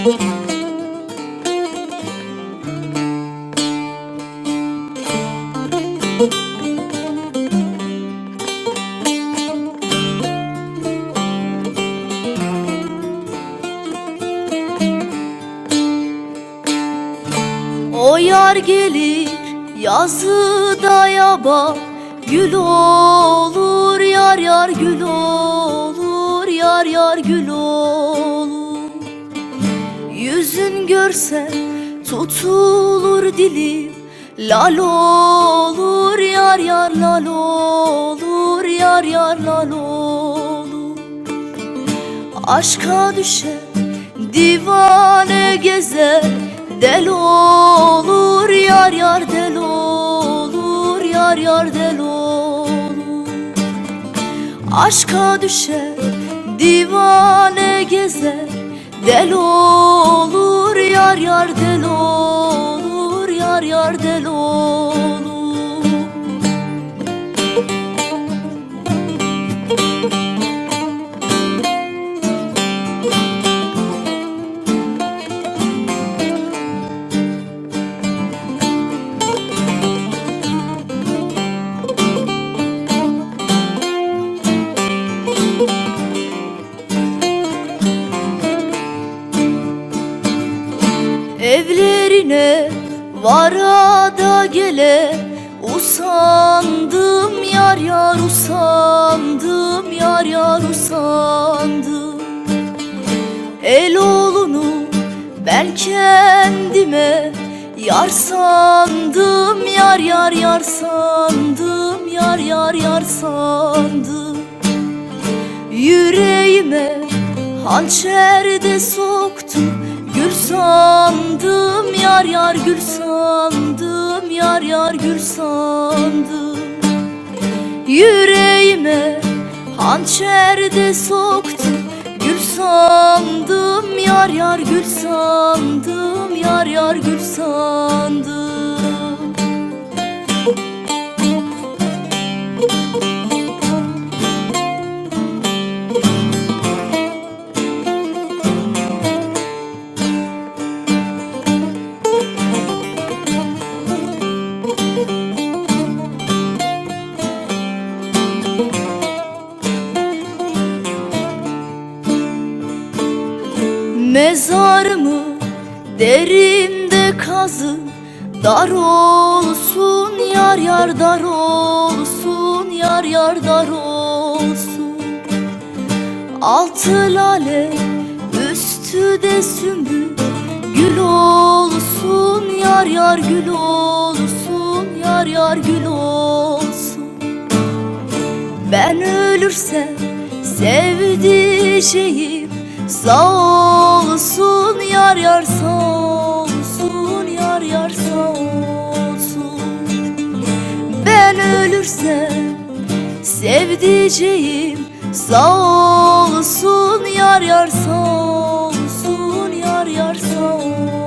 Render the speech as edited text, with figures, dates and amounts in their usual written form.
O yar gelir yazıda yaba, gül olur yar yar gül olur, yar yar gül olur. Yüzün görsen tutulur dilim, lal olur yar yar lal olur, yar yar lal olur. Aşka düşen divane gezer, del olur yar yar del olur, yar yar del olur. Aşka düşer divane gezer, del olur yar yar del olur, yar yar del olur. Evlerine varada gele, usandım yar yar usandım, yar yar usandım. El oğlunu ben kendime yar sandım, yar yar yar sandım, yar yar yar sandım. Yüreğime hançer de soktu, gül sandım yar yar gül sandım, yar yar gül sandım. Yüreğime hançer de soktu, gül sandım yar yar gül sandım, yar yar gül sandım. Mezarımı derinde kazı, dar olsun yar yar dar olsun, yar yar dar olsun. Altı lale üstü de sümbül, gül olsun yar yar gül olsun, yar yar gül olsun. Ben ölürsem sevdiceğim sağ olsun yar yar sağ olsun, yar yar sağ olsun. Ben ölürsem sevdiceğim sağ olsun yar yar sağ olsun, yar yar sağ olsun.